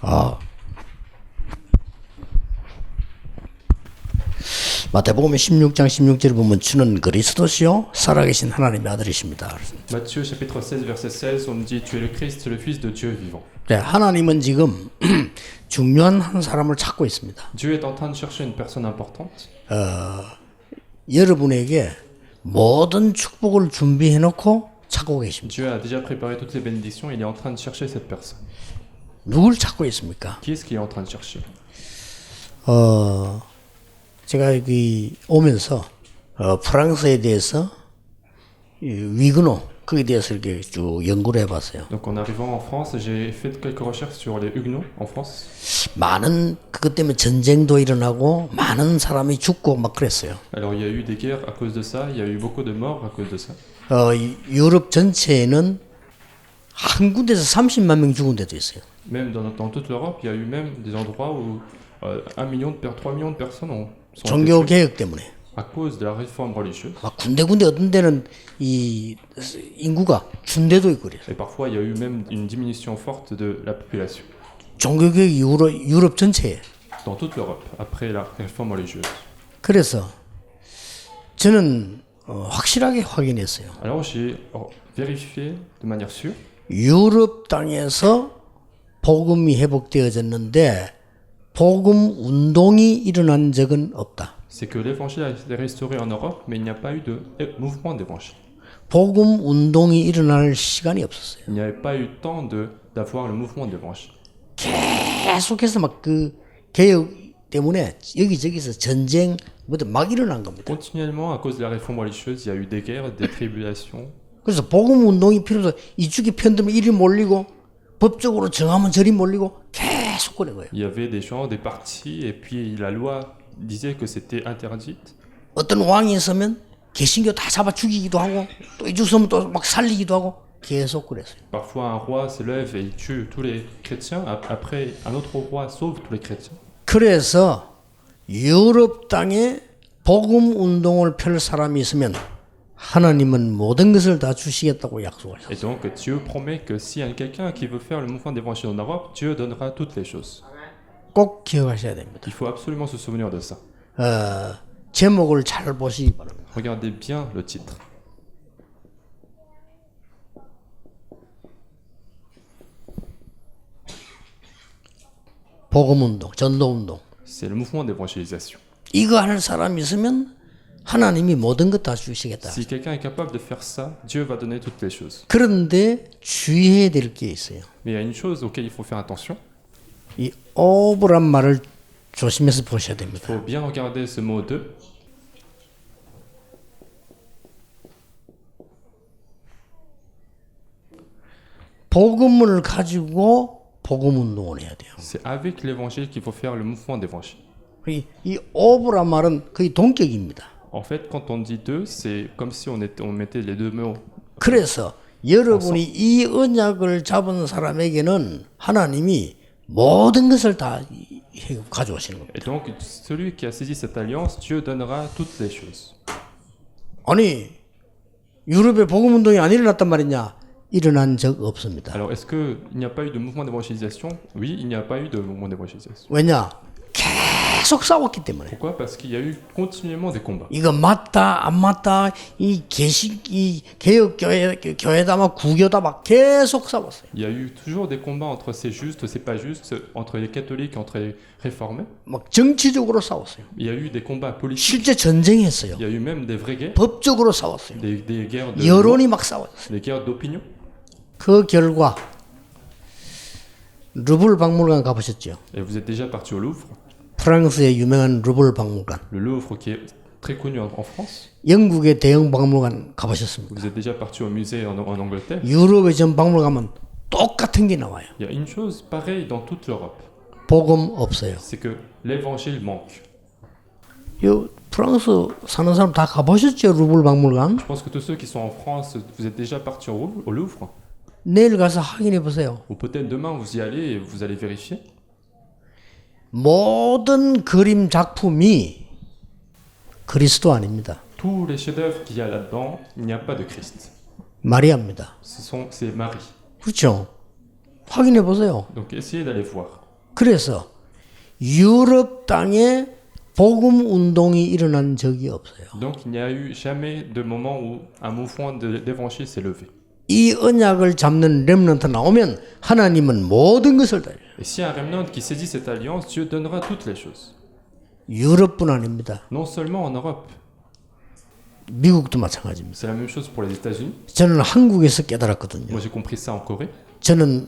아, 마태복음 16장 16절을 보면 주는 그리스도시요 살아계신 하나님의 아들이십니다. Matthieu chapitre 16 verset 16, on nous dit tu es le Christ, le fils de Dieu vivant. 네, 하나님은 지금 중요한 한 사람을 찾고 있습니다. Dieu est en train de chercher une personne importante. 여러분에게 모든 축복을 준비해 놓고 찾고 계십니다. Dieu a déjà préparé toutes les bénédictions, il est en train de chercher cette personne. 누굴 찾고 있습니까? Qui est-ce qu'il est en train de chercher? 제가 여기 오면서 프랑스에 대해서 위그노 거기에 대해서 이렇게 쭉 연구를 해봤어요. Donc en arrivant en France, j'ai fait quelques recherches sur les Huguenots en France. 많은 그것 때문에 전쟁도 일어나고 많은 사람이 죽고 막 그랬어요. Alors il y a eu des guerres à cause de ça, il y a eu beaucoup de morts à cause de ça. 유럽 전체에는 한 군데서 30만 명 죽은 데도 있어요. Même dans toute l'Europe, il y a eu même des endroits où 3 millions de personnes sont 종교 été tuées 개혁 때문에 à cause de la réforme religieuse. 막 군데군데 어떤 데는 이 인구가 준대도 있고 그래요. Et parfois, il y a eu même une diminution forte de la population 종교 개혁 이후로 유럽 전체에. dans toute l'Europe après la réforme religieuse. 그래서 저는 확실하게 확인했어요. Alors j'ai vérifié de manière sûre. 유럽 땅에서 복음이 회복되어졌는데 복음 운동이 일어난 적은 없다. C'est que l'évangile a été restauré en Europe, mais il n'y a pas eu de mouvement d'évangile. 복음 운동이 일어날 시간이 없었어요. Il n'y avait pas eu temps d'avoir le mouvement d'évangile. 계속해서 막 그 개혁 때문에 여기저기서 전쟁 막 일어난 겁니다. Continuellement, à cause de la réforme religieuse, il y a eu des guerres, des tribulations. 그래서 복음 운동이 필요해서 이쪽이 편들면 이리 몰리고 법적으로 정하면 저리 몰리고 계속 그런 거예요. Il y avait des gens, des partis, et puis la loi disait que c'était interdite. 어떤 왕이 있으면 개신교 다 잡아 죽이기도 하고 또 이쪽 서면 또 막 살리기도 하고 계속 그랬어요. Parfois, un roi se lève et il tue tous les chrétiens. Après, un autre roi sauve tous les chrétiens. 그래서 유럽 땅에 복음 운동을 펼 사람이 있으면 하나님은 모든 것을 다 주시겠다고 약속하셨어요. Et donc, Dieu promet que s'il y a quelqu'un qui veut faire le mouvement d'évangile en Europe, Dieu donnera toutes les choses. 꼭 기억하셔야 됩니다. Il faut absolument se souvenir de ça. 제목을 잘 보시기 바랍니다. Regardez bien le titre. 복음 운동, 전도 운동. C'est le mouvement d'évangélisation. 이거 할 사람이 있으면 하나님이 모든 것 다 주시겠다. Si quelqu'un est capable de faire ça, Dieu va donner toutes les choses. 그런데 주의해야 될 게 있어요. Mais il y a une chose auquel il faut faire attention. 이 오브란 말을 조심해서 보셔야 Il 됩니다. faut bien regarder ce mot de. 복음을 가지고 복음 운동을 해야 돼요. C'est avec l'évangile qu'il faut faire le mouvement d'évangile. 이 오브란 말은 거의 동격입니다. En fait, quand on dit deux, c'est comme si on mettait les deux mots. 그래서 여러분이 이 언약을 잡은 사람에게는 하나님이 모든 것을 다 가져오시는 겁니다. Et donc, celui qui a saisi cette alliance, Dieu donnera toutes les choses. 아니 유럽에 복음 운동이 안 일어났단 말이냐? 일어난 적 없습니다. Alors, est-ce qu'il n'y a pas eu de mouvement d'évangélisation? Oui, il n'y a pas eu de mouvement d'évangélisation. 왜냐? 계속 싸웠기 때문에. Pourquoi? Parce qu'il y a eu continuellement des combats. 이거 맞다 안 맞다 이 개혁 교회다 막 구교다 막 계속 싸웠어요. Il y a eu toujours des combats entre c'est juste, c'est pas juste, entre les catholiques, entre les réformés. 막 정치적으로 싸웠어요. Il y a eu des combats politiques. 실제 전쟁했어요. Il y a eu même des vraies guerres, 법적으로 싸웠어요. des guerres de 여론이 막 싸웠어요. des guerres d'opinion. 그 결과 루블 박물관 가보셨죠? Et vous êtes déjà parti au Louvre, 프랑스의 유명한 루블 박물관. le Louvre qui est très connu en France. 영국의 대형 박물관 가보셨습니까? Vous êtes déjà parti au musée en Angleterre. 유럽의 전 박물관 가면 똑같은 게 나와요. Il y a une chose pareille dans toute l'Europe, 복음 없어요. c'est que l'évangile manque. 이 프랑스 사는 사람 다 가보셨죠? 루블 박물관? Je pense que tous ceux qui sont en France, vous êtes déjà partis au Louvre. 내일 가서 확인해 보세요. Ou peut-être demain vous y allez et vous allez vérifier. 모든 그림 작품이 그리스도 아닙니다. Tous les chefs-d'œuvre qu'il y a là-dedans, il n'y a pas de Christ. 마리아입니다. C'est Marie. 그렇죠? 확인해 보세요. Donc essayez d'aller voir. 그래서 유럽 땅에 복음 운동이 일어난 적이 없어요. Donc il n'y a eu jamais de moment où un mouvement d'évangile s'est levé. 이 언약을 잡는 렘넌트 나오면 하나님은 모든 것을 다 해요. Et si un remnant qui saisit cette alliance, Dieu donnera toutes les choses. 유럽뿐 아닙니다. Non seulement en Europe, 미국도 마찬가지입니다. c'est la même chose pour les États-Unis. 저는 한국에서 깨달았거든요. Moi j'ai compris ça en Corée. 저는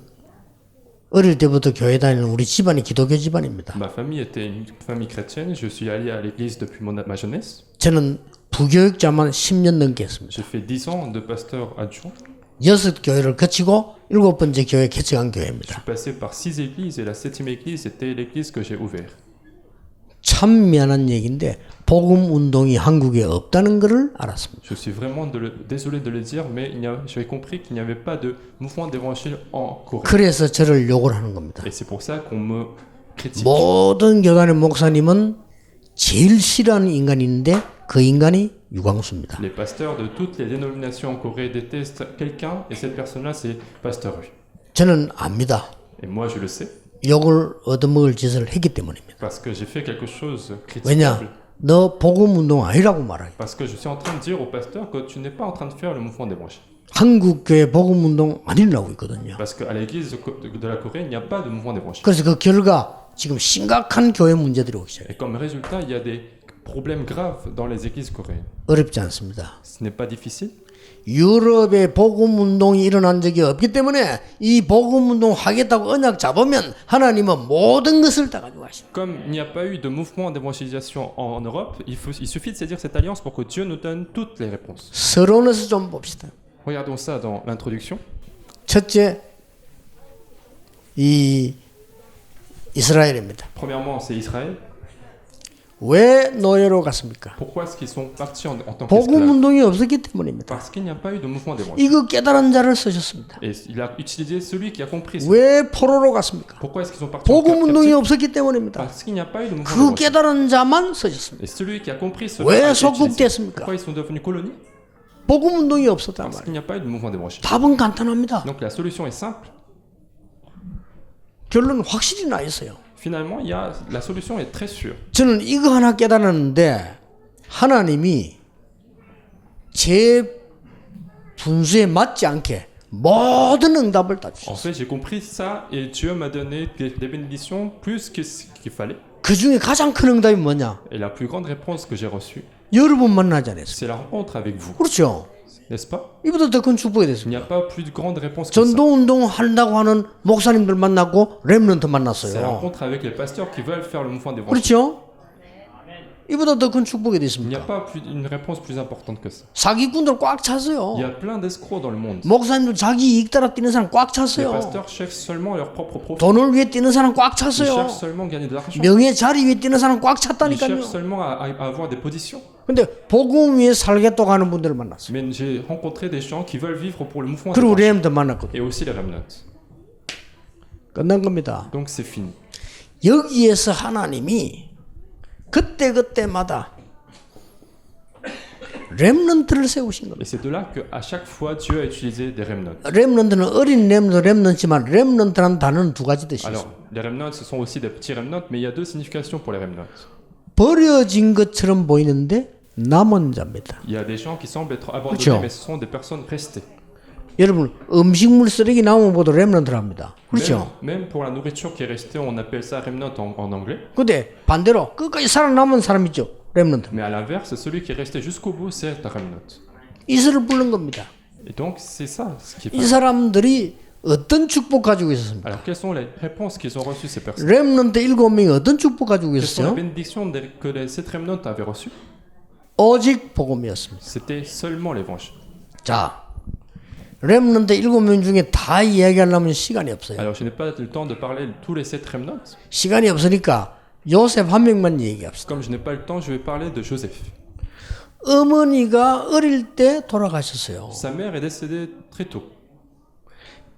어릴 때부터 교회 다니는 우리 집안이 기독교 집안입니다. Ma famille était une famille chrétienne, je suis allé à l'église depuis ma jeunesse. 저는 부교육자만 10년 넘게 했습니다. J'ai fait 10 ans de pasteur adjoint. 6교회를 거치고 7번째 교회 개척한 Je 교회입니다. suis passé par 6 églises et la 7e église était l'église que j'ai ouverte. 참 미안한 얘기인데 복음 운동이 한국에 없다는 것을 알았습니다. Je suis vraiment désolé de le dire, mais j'avais compris qu'il n'y avait pas de mouvement d'évangile en Corée. 그래서 저를 욕을 하는 겁니다. Et c'est pour ça qu'on me critique. 모든 교단의 목사님은 제일 싫어하는 인간이 있는데 그 인간이 유광수입니다. Les pasteurs de toutes les dénominations en Corée détestent quelqu'un et cette personne-là c'est Pasteur Hu. 저는 압니다. Et moi je le sais 욕을 얻어먹을 짓을 했기 때문입니다. parce que j'ai fait quelque chose 왜냐? critiquable. 너 복음 운동 아니라고 말해요. Parce que je suis en train de dire au pasteur que tu n'es pas en train de faire le mouvement d'évangile. 한국 교회 복음 운동 아니라고 있거든요. Parce qu'à l'église de la Corée, il n'y a pas de mouvement d'évangile. 그래서 그 결과 지금 심각한 교회 문제들이 오기 시작해요. Et comme résultat, il y a des problèmes graves dans les églises coréennes. 어렵지 않습니다. Ce n'est pas difficile. 유럽에 복음 운동이 일어난 적이 없기 때문에 이 복음 운동 하겠다고 언약 잡으면 하나님은 모든 것을 다 가지고 가십니다. Comme il n'y a pas eu de mouvement d'évangélisation en Europe, il suffit de saisir cette alliance pour que Dieu nous donne toutes les réponses. 서론에서 좀 봅시다. Regardons ça dans l'introduction. 첫째, 이 이스라엘입니다. Premièrement, c'est Israël. 왜 노예로 갔습니까? Pourquoi est-ce qu'ils sont partis en tant 복음 qu'esclaves? 운동이 없었기 때문입니다. Parce qu'il n'y a pas eu de mouvement d'évangile. 이거 깨달은 자를 쓰셨습니다. Et il a utilisé celui qui a compris ça. 왜 포로로 갔습니까? Pourquoi est-ce qu'ils sont partis en 복음 운동이 captivité? 없었기 때문입니다. Parce qu'il n'y a pas eu de mouvement 그 d'évangile. 깨달은 자만 쓰셨습니다. Et celui qui a compris cela 왜 a été utilisé. 속국됐습니까? Pourquoi ils sont devenus colonies? 복음 운동이 없었단 Parce 말이에요. qu'il n'y a pas eu de mouvement d'évangile. 답은 간단합니다. Donc la solution est simple. 결론 확실히 나 있어요. Finalement, la solution est très sûre. 저는 이거 하나 깨달았는데 하나님이 제 분수에 맞지 않게 모든 응답을 다 En 주셨어요. fait, j'ai compris ça et Dieu m'a donné des bénédictions plus que ce qu'il fallait. 그 중에 가장 큰 응답이 뭐냐? Et la plus grande réponse que j'ai reçue, 여러분 만나지 않았어요. c'est la rencontre avec vous. 그렇죠? N'est-ce pas? 이보다 더 큰 축복이 Il n'y 됐습니다. a pas plus de grande réponse que ça. 전도운동 한다고 하는 목사님들 만났고 렘넌트 C'est la 만났어요. rencontre avec les pasteurs qui veulent faire le mouvement d'évangile. 그렇죠? 이보다 더 큰 축복이 Il n'y a 됐습니다. pas une réponse plus importante que ça. 사기꾼들 꽉 Il y 찼어요. a plein d'escrocs dans le monde. 목사님들 자기 이익 따라 뛰는 사람 꽉 Les 찼어요. pasteurs cherchent seulement leur propre profit. 돈을 위해 뛰는 사람 꽉 Ils 찼어요. cherchent seulement à gagner de l'argent. 명예 자리 위해 뛰는 사람 꽉 Ils 찼다니까요. cherchent seulement à avoir des positions. 근데 복음 위에 살겠다고 하는 분들을 만났어요. Mais j'ai rencontré des gens qui veulent vivre pour le mouvement 그리고 d'évangile. 렘도 만났거든요. Et aussi les remnants. 끝난 겁니다. Donc c'est fini. 여기에서 하나님이 그때마다 렘넌트를 세우신 겁니다. Et c'est de là qu'à chaque fois, Dieu a utilisé des remnants. 렘넌트는 어린 렘넌트지만 렘넌트라는 단어는 두 가지 뜻이 Alors, 있어요. les remnants, ce sont aussi des petits remnants, mais il y a deux significations pour les remnants. 버려진 것처럼 보이는데 남은 자입니다. Il y a des gens qui semblent être abandonnés, 그렇죠. mais ce sont des personnes restées. 여러분 음식물 쓰레기 남은 것도 렘넌트를 합니다. 그렇죠? Même pour la nourriture qui est restée, on appelle ça remnant en anglais. 근데 반대로 끝까지 살아남은 사람 있죠. 렘넌트. Mais à l'inverse, celui qui est resté jusqu'au bout, c'est un remnant. 이스를 부른 겁니다. Et donc, c'est ça ce qui est 이 fait. 사람들이 어떤 축복 가지고 있었습니까? Alors, quelles sont les réponses qu'ils ont reçues, ces personnes? 렘넌트 7명이 어떤 축복 가지고 Quelles sont les 있었어요? bénédictions que ces remnants avaient reçues? 오직 복음이었습니다. C'était seulement l'évangile. 자, 렘넌트 7명 중에 다 이야기하려면 시간이 없어요. Alors, je n'ai pas le temps de parler de tous les 7 remnants. 시간이 없으니까 요셉 한 명만 얘기합시다. Comme je n'ai pas le temps, je vais parler de Joseph. 어머니가 어릴 때 돌아가셨어요. Sa mère est décédée très tôt.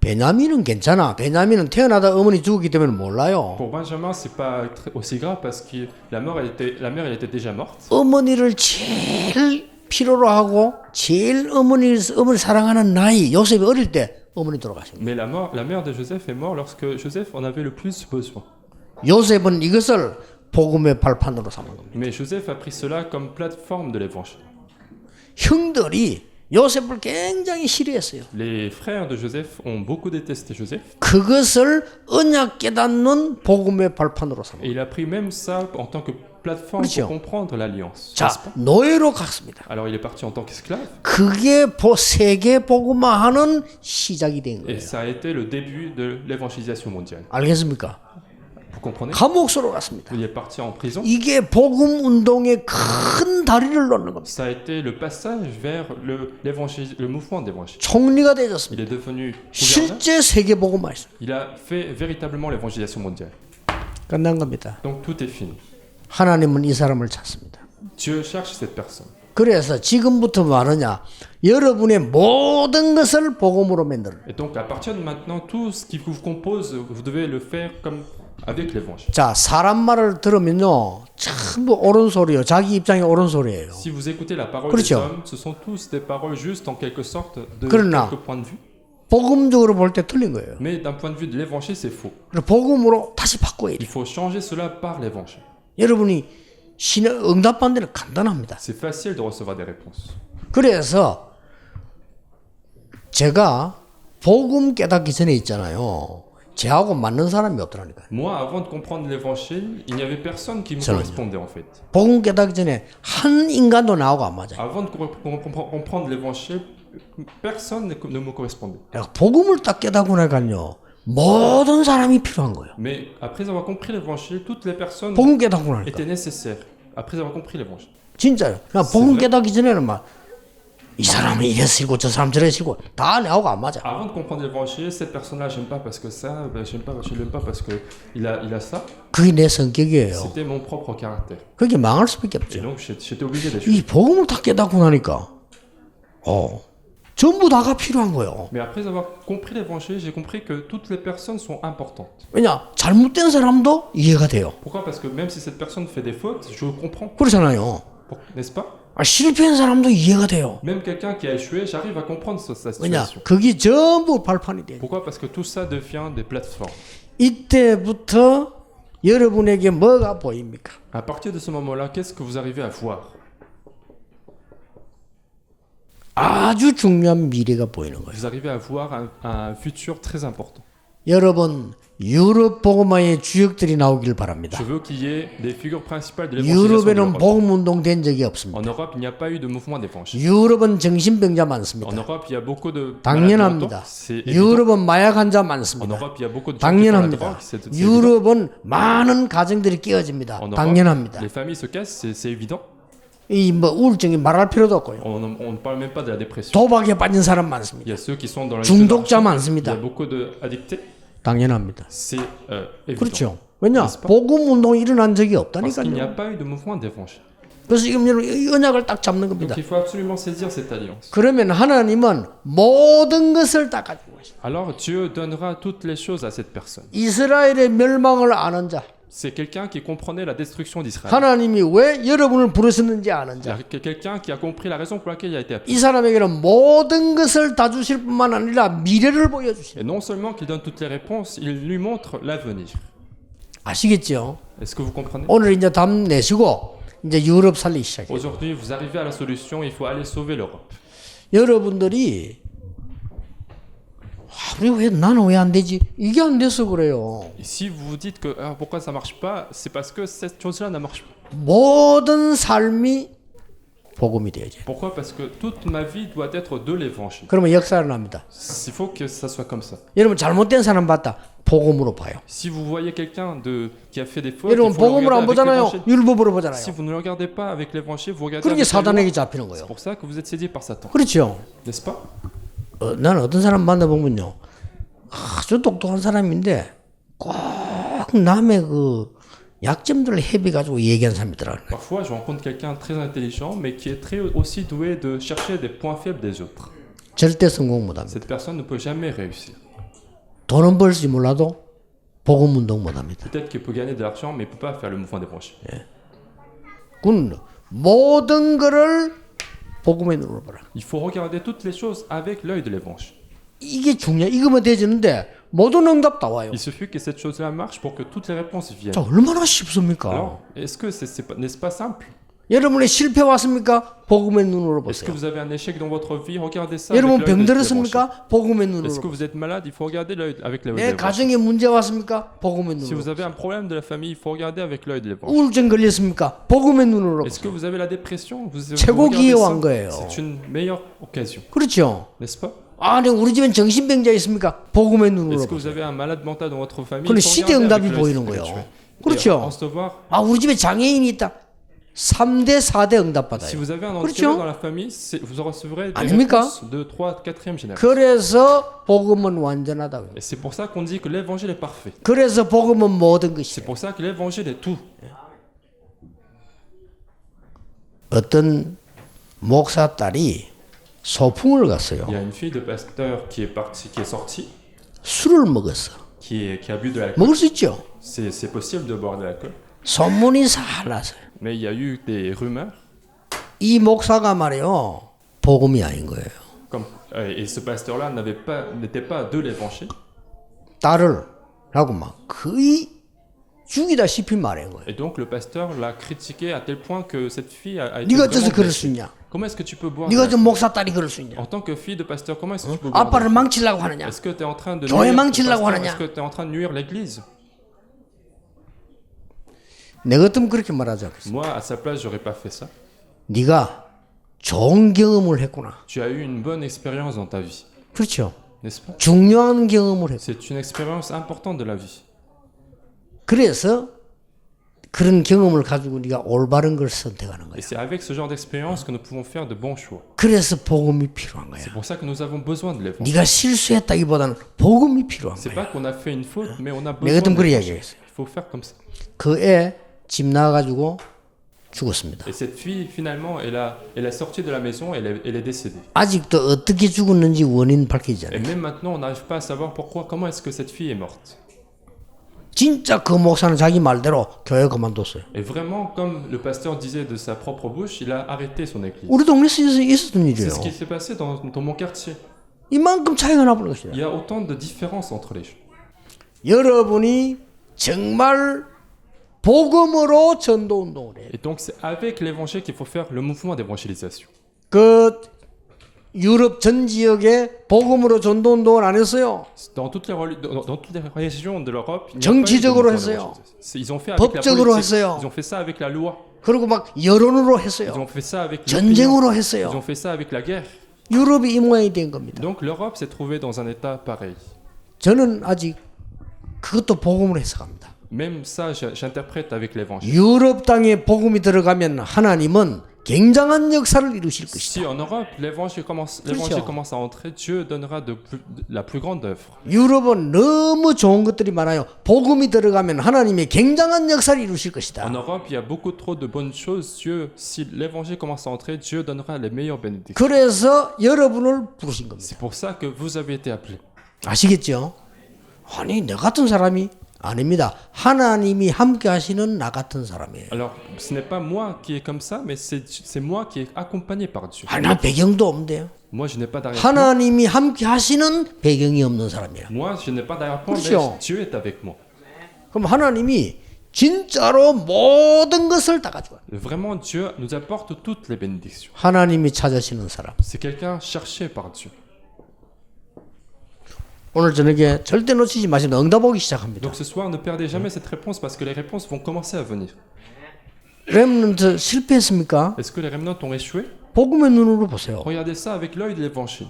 베냐민은 괜찮아. 베냐민은 태어나다 어머니 죽었기 때문에 몰라요. Pour Benjamin, c'est pas aussi grave parce que la mère elle était déjà morte. 어머니를 제일 필요로 하고 제일 어머니를 사랑하는 나이 요셉이 어릴 때 어머니 돌아가신 거예요. Mais la mère de Joseph est morte lorsque Joseph en avait le plus besoin. 요셉은 이것을 복음의 발판으로 삼은 겁니다. Mais Joseph a pris cela comme plateforme de l'évangile. 형들이 요셉을 굉장히 싫어했어요. Les frères de Joseph ont beaucoup détesté Joseph. 그것을 언약 깨닫는 복음의 발판으로 삼은 Et il a pris même ça en tant que plateforme 그렇죠. pour comprendre l'alliance. 자, 노예로 갔습니다. Alors il est parti en tant qu'esclave. 그게 세계 복음화하는 시작이 된 Et 거예요. ça a été le début de l'évangélisation mondiale. 알겠습니까? Vous comprenez? 감옥소로 갔습니다. Il est parti en prison. 이게 복음 운동의 큰 다리를 놓는 겁니다. Ça a été le passage vers le mouvement d'évangile. 총리가 되었습니다. Il est devenu gouverneur. 실제 세계 복음화했어요. Il a fait véritablement l'évangélisation mondiale. 끝난 겁니다. Donc tout est fini. 하나님은 이 사람을 찾습니다. Dieu cherche cette personne. 그래서 지금부터 말하냐, 여러분의 모든 것을 복음으로 만들어. Et donc à partir de maintenant, tout ce qui vous compose, vous devez le faire comme avec l'évangile. 자, 사람 말을 들으면요, 전부 옳은 소리요. 자기 입장이 옳은 소리예요. Si vous écoutez la parole 그렇죠. des hommes, ce sont tous des paroles justes en quelque sorte de 그러나 quelques points de vue. 복음적으로 볼 때 틀린 거예요. Mais d'un point de vue de l'évangile, c'est faux. 그래서 복음으로 다시 바꿔야 Il 돼요. faut changer cela par l'évangile. 여러분이 신의 응답받는 데는 간단합니다. C'est facile de recevoir des réponses. 그래서 제가 복음 깨닫기 전에 있잖아요. 제하고 맞는 사람이 없더라니까요. Moi, avant de comprendre l'évangile, il n'y avait personne qui me 저는요. correspondait en fait. 복음 깨닫기 전에 한 인간도 나하고 안 맞아요. Avant de comprendre l'évangile, personne ne me correspondait. 내가 복음을 딱 깨닫고 나니까요. 모든 사람이 필요한 거예요. Mais après avoir compris l'évangile, toutes les personnes 복음 깨닫고 나니까. étaient nécessaires. Après avoir compris l'évangile. 진짜요. 그냥 복음 깨닫기 전에는 막 이 사람은 이래 쓰고 저 사람 저래 쓰고 다 내하고 안 맞아. Avant de comprendre l'évangile, cette personne-là, j'aime pas parce que ça, j'aime pas, je l'aime pas parce que il a ça. 그게 내 성격이에요. C'était mon propre caractère. 그게 망할 수밖에 Et 없죠. donc j'étais obligé d'échouer. 이 복음을 다 깨닫고 나니까 전부 다가 필요한 거예요. Mais après avoir compris l'évangile, j'ai compris que toutes les personnes sont importantes. 왜냐 잘못된 사람도 이해가 돼요. Pourquoi? Parce que même si cette personne fait des fautes, je comprends. 그렇잖아요. N'est-ce pas? 실패한 사람도 이해가 돼요. Même quelqu'un qui a échoué, j'arrive à comprendre sa 왜냐 situation. 그게 전부 발판이 돼요. Pourquoi? Parce que tout ça devient des plateformes. 이때부터 여러분에게 뭐가 보입니까? À partir de ce moment-là, qu'est-ce que vous arrivez à voir? 아주 중요한 미래가 보이는 거예요. Vous arrivez à voir un futur très important. 여러분 유럽 복음화의 주역들이 나오길 바랍니다. Je veux qu'il y ait des figures principales de l'évangélisation en 유럽에는 Europe. 복음 운동 된 적이 En 없습니다. Europe, il n'y a pas eu de mouvement d'évangile. 유럽은 정신병자 En 많습니다. Europe, il y a beaucoup de malades 당연합니다. mentaux. C'est évident. 유럽은 마약 환자 En 많습니다. Europe, il y a beaucoup de gens qui font la 당연합니다. drogue. C'est évident. 유럽은 많은 가정들이 깨어집니다. En Europe, 당연합니다. les familles se cassent, c'est évident. 이 뭐 우울증이 말할 필요도 없고요. On ne parle même pas de la dépression. 도박에 빠진 사람 Il 많습니다. y a ceux qui sont dans la 중독자 Il y 많습니다. a beaucoup d'addictés. 당연합니다. C'est évident. 그렇죠. 왜냐? n'est-ce pas? 복음 운동이 일어난 적이 Parce qu'il n'y a 없다니까요. pas eu de mouvement d'évangile. 그래서 지금 여러분 이 언약을 딱 잡는 겁니다. Donc il faut absolument saisir cette alliance. 그러면 하나님은 모든 것을 다 가지고 계십니다. Alors Dieu donnera toutes les choses à cette personne. 이스라엘의 멸망을 아는 자, C'est quelqu'un qui comprenait la destruction d'Israël. 하나님이 왜 여러분을 부르셨는지 아는 자, Quelqu'un qui a compris la raison pour laquelle il a été appelé. 이 사람에게는 모든 것을 다 주실 뿐만 아니라 미래를 보여주십니다. Et non seulement qu'il donne toutes les réponses, il lui montre l'avenir. 아시겠죠? Est-ce que vous comprenez? 오늘 이제 답 내시고 이제 유럽 살리기 시작해요. Aujourd'hui, vous arrivez à la solution, il faut aller sauver l'Europe. 여러분들이 우리 왜 나는 왜 안 되지? 이게 안 돼서 그래요. Et si vous vous dites que pourquoi ça marche pas, c'est parce que cette chose-là ne marche pas. 모든 삶이 복음이 되어야죠. Pourquoi? Parce que toute ma vie doit être de l'évangile. 그러면 역사를 납니다. Il faut que ça soit comme ça. 여러분 잘못된 사람 봤다. 복음으로 봐요. Si vous voyez quelqu'un qui a fait des fautes, 여러분 il faut le 복음으로 안 regarder avec 보잖아요. l'évangile. 율법으로 보잖아요. Si vous ne le regardez pas avec l'évangile, vous regardez 그러니까 avec la loi. 사단에게 잡히는 C'est 거예요. pour ça que vous êtes saisi par Satan. 그렇죠. N'est-ce pas? 나는 어떤 사람 만나보면요. 아주 똑똑한 사람인데 꼭 남의 그 약점들을 헤비가지고 얘기하는 사람이 있더라고요. Parfois, je rencontre quelqu'un de très intelligent, mais qui est très aussi doué de chercher des points faibles des autres. 절대 성공 못합니다. Cette personne ne peut jamais réussir. 돈은 벌지 몰라도 복음 운동 못합니다. Peut-être qu'il peut gagner de l'argent, mais il ne peut pas faire le mouvement d'évangile. 그건 모든 거를 복음의 눈으로 보라. Il faut regarder toutes les choses avec l'œil de l'évangile. 이게 중요해. 이거면 되지는데 모든 응답 다 와요. Il suffit que cette chose-là marche pour que toutes les réponses viennent. 자, 얼마나 쉽습니까? Alors, est-ce que n'est-ce pas simple? 여러분의 실패 왔습니까? 복음의 눈으로 Est-ce que 보세요. vous avez un échec dans votre vie? Regardez ça avec 여러분 l'œil 병 de l'évangile. 들었습니까? 복음의 Est-ce 눈으로. que vous êtes malade? Il faut regarder l'œil avec l'œil de 내 l'évangile. 가정에 문제 왔습니까? 복음의 Si vous 눈으로. avez un problème de la famille, il faut regarder avec l'œil de l'évangile. 우울증 걸렸습니까? 복음의 눈으로. Est-ce que vous avez la dépression? Vous 최고 regardez 기회한 ça? 거예요. C'est une meilleure occasion, 그렇죠? n'est-ce pas? 아니 우리 집엔 정신병자 있습니까? 복음의 눈으로. Est-ce que vous avez un malade mental dans votre famille? 그건 Il faut 시대 regarder 응답이 avec l'œil 보이는 거예요. spirituel. 그렇죠? Et recevoir, 아 우리 집에 장애인이 있다. 3대 4대 응답 si 받아요. vous avez un 그렇죠? handicap dans la famille, vous en recevrez des 아닙니까? réponses de 3, 4e génération. 그래서 복음은 완전하다고요. Et c'est pour ça qu'on dit que l'évangile est parfait. 그래서 복음은 모든 C'est 것이에요. pour ça que l'évangile est tout. 어떤 목사 딸이 소풍을 갔어요. Il y a une fille de pasteur qui est partie, qui est sortie, 술을 먹었어. qui a bu de l'alcool. 먹을 수 있죠. C'est possible de boire de l'alcool. 소문이 살았어요. Mais il y a eu des rumeurs, 이 목사가 말이요 복음이 아닌 거예요. et ce pasteur-là n'était pas de l'évangile. 딸을 라고 막 거의 죽이다시피 말한 거예요. Et donc le pasteur l'a critiqué à tel point que cette fille a été 네가 vraiment 어째서 그럴 수 blessée. 있냐? Comment est-ce que tu peux boire de 네가 l'alcool? 좀 목사 딸이 그럴 수 있냐? En tant que fille de pasteur, comment est-ce que tu peux boire de 아빠를 l'alcool? 망치려고 하느냐? Est-ce que tu es en train de 교회 nuire le 망치려고 pasteur? 하느냐? Est-ce que tu es en train de nuire l'église? 내 같으면 그렇게 말하지 않겠어. Moi, à sa place, j'aurais pas fait ça. 네가 좋은 경험을 했구나. Tu as eu une bonne expérience dans ta vie, 그렇죠. n'est-ce pas? 중요한 경험을 했고. C'est une expérience importante de la vie. 그래서 그런 경험을 가지고 네가 올바른 걸 선택하는 거야. Et c'est avec ce genre d'expérience que nous pouvons faire de bons choix. 그래서 복음이 필요한 거야. C'est pour ça que nous avons besoin de l'évangile. 네가 실수했다기보다는 복음이 필요한 C'est 거야. pas qu'on a fait une faute, mais on a 내 besoin 같으면 de 그래 l'évangile. 이야기했어요. Il faut faire comme ça. 그 애 집 나가가지고 죽었습니다. Et cette fille, finalement, elle est sortie de la maison, elle est décédée. 아직도 어떻게 죽었는지 원인 밝히지 Et 않아요. même maintenant, on n'arrive pas à savoir comment est-ce que cette fille est morte. 진짜 그 목사는 자기 말대로 교회 그만뒀어요. Et vraiment, comme le pasteur disait de sa propre bouche, il a arrêté son église. 우리 동네에서 있었던 C'est 일이에요. ce qui s'est passé dans mon quartier. 이만큼 차이가 나버린 것이다. Il y a autant de différences entre les gens. 여러분이 정말 복음으로 전도 운동을 해요. Et donc, c'est avec l'évangile qu'il faut faire le mouvement d'évangélisation. 그 유럽 전 지역에 복음으로 전도 운동을 안 했어요. Dans toutes les régions de l'Europe, il n'y a pas eu de 정치적으로 mouvement 했어요. d'évangélisation. Ils ont fait avec la 법적으로 politique, 했어요. ils ont fait ça avec la loi, 그리고 막 여론으로 ils 했어요. ont fait ça avec 전쟁으로 l'opinion, ils 했어요. ont fait ça avec la guerre. 유럽이 이 모양이 된 겁니다. Donc l'Europe s'est trouvée dans un état pareil. 저는 아직 그것도 복음으로 해석합니다. Même ça, j'interprète avec l'évangile. 유럽 땅에 복음이 들어가면 하나님은 굉장한 역사를 이루실 것이다. Si en Europe l'évangile commence à entrer, Dieu donnera la plus grande œuvre. 유럽은 너무 좋은 것들이 많아요. 복음이 들어가면 하나님의 굉장한 역사를 이루실 것이다. En Europe, il y a beaucoup trop de bonnes choses. Si l'évangile commence à entrer, Dieu donnera les meilleures bénédictions. 그래서 여러분을 부르신 겁니다. C'est pour ça que vous avez été appelés. 아시겠죠? 아니 내 같은 사람이 아닙니다. 하나님이 함께 하시는 나 같은 사람이에요. Alors, ce n'est pas moi qui est comme ça, mais c'est moi qui est accompagné par Dieu. 아니 나 배경도 없는데요. Moi, je n'ai pas d'arrière-plan. 하나님이 함께 하시는 배경이 없는 사람이에요. Moi, je n'ai pas d'arrière-plan, 그렇죠. mais Dieu est avec moi. 그럼 하나님이 진짜로 모든 것을 다 가져와요. Vraiment, Dieu nous apporte toutes les bénédictions. 하나님이 찾으시는 사람. C'est quelqu'un cherché par Dieu. 오늘 저녁에 절대 놓치지 마시면 응답 오기 시작합니다. Donc ce soir, ne perdez jamais cette réponse parce que les réponses vont commencer à venir. 렘넌트 실패했습니까? Est-ce que les remnants ont échoué? 복음의 눈으로 보세요. Regardez ça avec l'œil de l'évangile.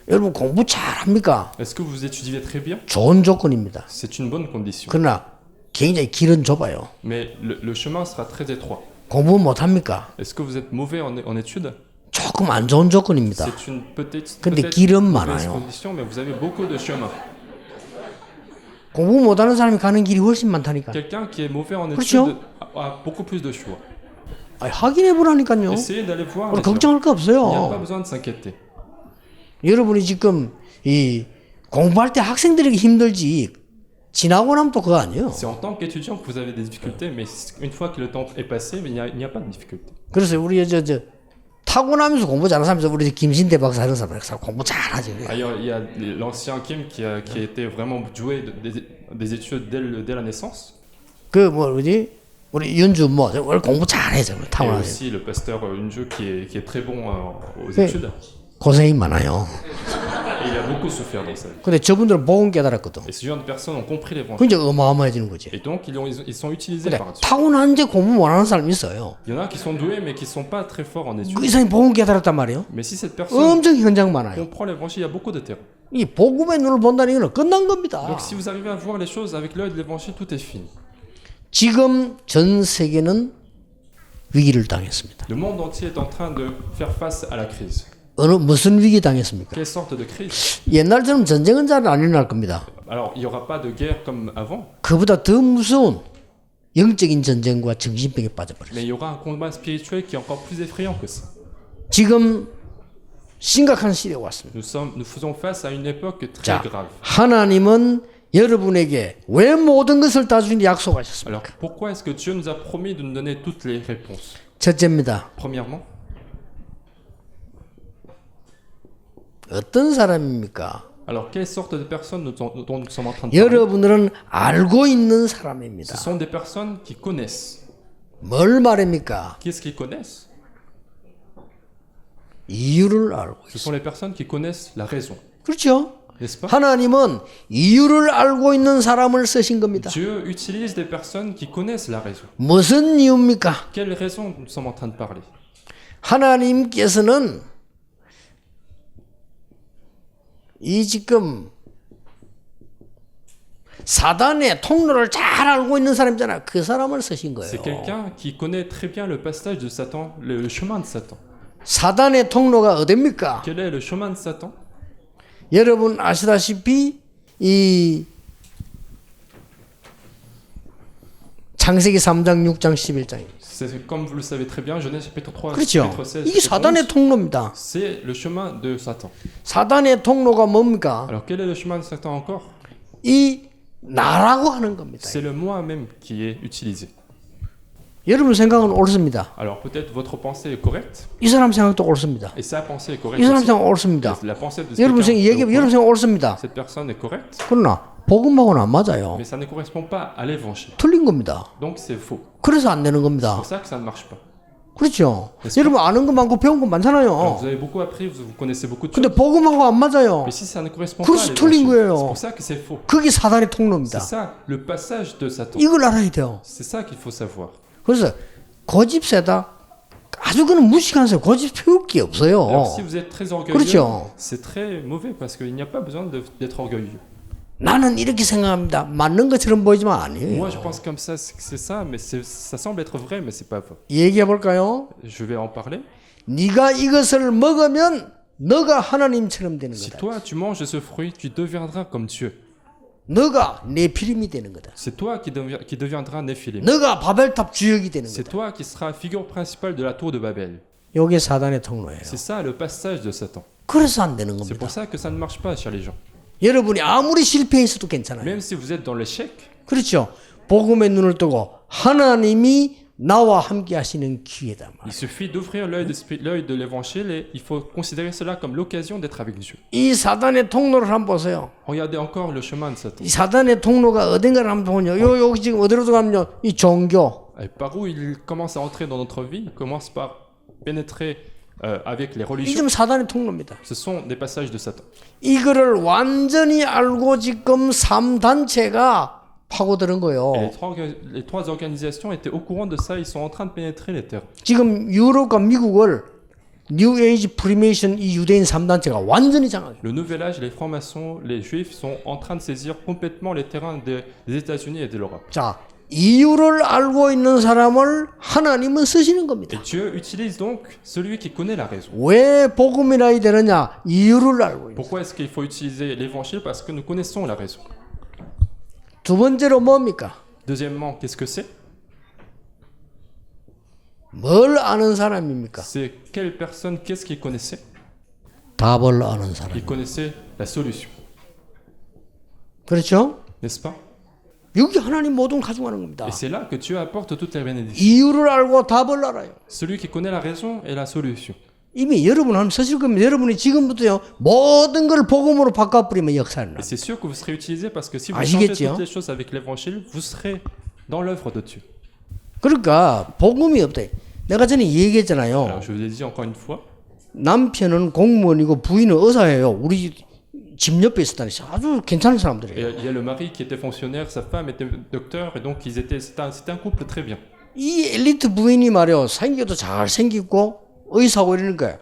여러분 공부 잘합니까? Est-ce que vous étudiez très bien? 좋은 조건입니다. C'est une bonne condition. 그러나 굉장히 길은 좁아요. Mais le chemin sera très étroit. 공부 못합니까? Est-ce que vous êtes mauvais en études? 조금 안 좋은 조건입니다. C'est une peut-être 근데 길은 mauvaise 많아요. condition, mais vous avez beaucoup de chemin. 공부 못하는 사람이 가는 길이 훨씬 많다니까. Quelqu'un qui est mauvais en 그렇죠? études a beaucoup plus de choix. 아니, 확인해 보라니까요. Essayez d'aller voir. 우리 les gens. 걱정할 거 Il n'y a pas 없어요. besoin de s'inquiéter. 여러분이 지금 이 공부할 때 학생들에게 힘들지 지나고 나면 또 그거 아니에요. C'est en tant qu'étudiant que vous avez des difficultés, mais une fois que le temps est passé, il n'y a pas de difficulté. 그래서 우리 저 타고나면서 공부 잘하는 사람이 우리 김신대 박사 이런 사람 공부 잘하지. Ailleurs, il y a l'ancien Kim qui a été vraiment doué des études dès la naissance. 그 뭐지? 우리 윤주 뭐 원래 공부 잘해 정말 Et 타고나서 aussi le pasteur Unju qui est très bon aux 네. études. 고생이 많아요. Et il a beaucoup souffert dans sa vie. 근데 저분들은 복음 깨달았거든. Et ce genre de personnes ont compris l'évangile. 그 이제 어마어마해지는 거지. Et donc ils sont utilisés 근데 par Dieu. 타고난데 공부 못하는 사람이 있어요. Il y en a qui sont doués mais qui sont pas très forts en études. 그 이상이 복음 깨달았단 말이에요. Mais si cette personne 엄청 현장 많아요. comprend l'évangile, il y a beaucoup de terrain. 이 복음의 눈을 본다는 건 끝난 겁니다. Donc si vous arrivez à voir les choses avec l'œil de l'évangile, tout est fini. 지금 전 세계는 위기를 당했습니다. Le monde entier est en train de faire face à la crise. 무슨 위기 당했습니까? Quelle sorte de crise? 옛날처럼 전쟁은 잘 안 일어날 겁니다. Alors, il n'y aura pas de guerre comme avant, 그보다 더 무서운 영적인 전쟁과 정신병에 빠져버렸어요. mais il y aura un combat spirituel qui est encore plus effrayant que ça. 지금 심각한 시대가 왔습니다. Nous faisons face à une époque très 자, grave. 하나님은 여러분에게 왜 모든 것을 다 주니 약속하셨습니까? Alors, pourquoi est-ce que Dieu nous a promis de nous donner toutes les réponses? 첫째입니다. Premièrement, 어떤 사람입니까? alors quelle sorte de personnes dont nous sommes en train de parler? 여러분들은 알고 있는 사람입니다. Ce sont des personnes qui connaissent. 뭘 말합니까? Qu'est-ce qu'ils connaissent? 이유를 알고 Ce 있어요. sont les personnes qui connaissent la raison, 그렇죠? n'est-ce pas? 하나님은 이유를 알고 있는 사람을 쓰신 겁니다. Dieu utilise des personnes qui connaissent la raison. 무슨 이유입니까? Quelle raison nous sommes en train de parler? 하나님께서는 이 지금 사단의 통로를 잘 알고 있는 사람이잖아. 그 사람을 쓰신 거예요. C'est quelqu'un qui connaît très bien le passage de Satan, le chemin de Satan. 사단의 통로가 어딥니까? Quel est le chemin de Satan? 여러분 아시다시피 이 창세기 3장, 6장, 11장입니다. C'est comme vous le savez très bien, Genèse chapitre 3, 그렇죠? chapitre 16, 이게 chapitre 사단의 11, 통로입니다. c'est le chemin de Satan. 사단의 통로가 뭡니까? Alors quel est le chemin de Satan encore? 이 나라고 하는 겁니다. C'est le moi-même qui est utilisé. 여러분 생각은 옳습니다. Alors peut-être votre pensée est correcte, 이 사람 생각도 옳습니다. et sa pensée est 이 correcte 사람 aussi. 생각 옳습니다. La pensée de 여러분 quelqu'un est au 여러분 point. 생각 옳습니다. Cette personne est correcte, 그러나 복음하고는 안 맞아요. mais ça ne correspond pas à l'évangile. 틀린 겁니다. Donc c'est faux. 그래서 안 되는 C'est 겁니다. pour ça que ça ne marche pas. 그렇죠? 그렇죠. 여러분 아는 거 많고 배운 거 Alors, 많잖아요. vous avez beaucoup appris, vous connaissez beaucoup de 근데 choses, 복음하고 안 맞아요. mais si ça ne correspond pas à 그래서 틀린 l'évangile, 거예요. c'est pour ça que c'est faux. 그게 사단의 C'est 통로입니다. ça, le passage de Satan. 이걸 알아야 돼요. C'est ça qu'il faut savoir. 그래서 고집세다. 아주 그는 무식한 사람 고집 피울 게 없어요. Alors si vous êtes très orgueilleux, 그렇죠. c'est très mauvais parce qu'il n'y a pas besoin d'être orgueilleux. 나는 이렇게 생각합니다. 맞는 것처럼 보이지만 아니에요. Moi je pense comme ça, c'est ça, mais ça semble être vrai, mais c'est pas vrai. 얘기해 볼까요? Je vais en parler. 네가 이것을 먹으면 너가 하나님처럼 되는 Si 거다. toi tu manges de ce fruit, tu deviendras comme Dieu. 너가 네피림이 되는 거다. C'est toi qui deviendras Néphilim. 너가 바벨탑 주역이 되는 C'est 거다. toi qui seras figure principale de la tour de Babel. 이게 사단의 통로예요. C'est ça le passage de Satan. 그래서 안 되는 C'est 겁니다. pour ça que ça ne marche pas chez les gens. 여러분이 아무리 실패했어도 괜찮아요. Même si vous êtes dans l'échec, 그렇죠. 복음의 눈을 뜨고 하나님이 나와 함께 하시는 기회다. il suffit d'ouvrir l'œil de l'évangile et il faut considérer cela comme l'occasion d'être avec Dieu. 이 사단의 통로를 한번 보세요. Regardez encore le chemin de Satan. 이 사단의 통로가 어딘가를 한번 보면요. 여기 지금 어디로 들어가면요. 이 종교. Et par où il commence à entrer dans notre vie, il commence par pénétrer avec les 이 religions. 좀 사단의 통로입니다. Ce sont des passages de Satan. 이거를 완전히 알고 지금 3단체가 파고드는 거예요. Et les trois organisations étaient au courant de ça, ils sont en train de pénétrer les terres. 지금 유럽과 미국을 뉴 에이지 프리메이션 이 유대인 3단체가 완전히 장악해요. Le Nouvel Âge, les francs-maçons, les juifs sont en train de saisir complètement les terrains des États-Unis et de l'Europe. 자, 이유를 알고 있는 사람을 하나님은 쓰시는 겁니다. Et Dieu utilise donc celui qui connaît la raison. 왜 복음이라 되느냐? 이유를 알고 있는. Pourquoi est-ce qu'il faut utiliser l'évangile? Parce que nous connaissons la raison. 두 번째로 뭡니까? Deuxièmement, qu'est-ce que c'est? 뭘 아는 사람입니까? C'est quelle personne, qu'est-ce qu'il connaissait? 답을 아는 사람. Il connaissait la solution, 그렇죠? n'est-ce pas? 여기 하나님 모든 걸 가져가는 겁니다. Et c'est là que Dieu apporte toutes les bénédictions. 이유를 알고 답을 알아요. Celui qui connaît la raison et la solution. 이미 여러분 하면 쓰실 거면 여러분이 지금부터요 모든 걸 복음으로 바꿔버리면 역사는 나. Et c'est sûr que vous serez utilisé parce que si vous changez 아시겠죠? toutes les choses avec l'évangile, vous serez dans l'œuvre de Dieu. 그러니까 복음이 없다. 내가 전에 얘기했잖아요. Alors je vous ai dit encore une fois, 남편은 공무원이고 부인은 의사예요. 우리 집 옆에 있었다니 아주 괜찮은 et 사람들이에요. il y a le mari qui était fonctionnaire, sa femme était docteur, et donc c'était un couple très bien. 이 엘리트 부인이 말이요 생겨도 잘 생기고 의사고 이러는 거예요.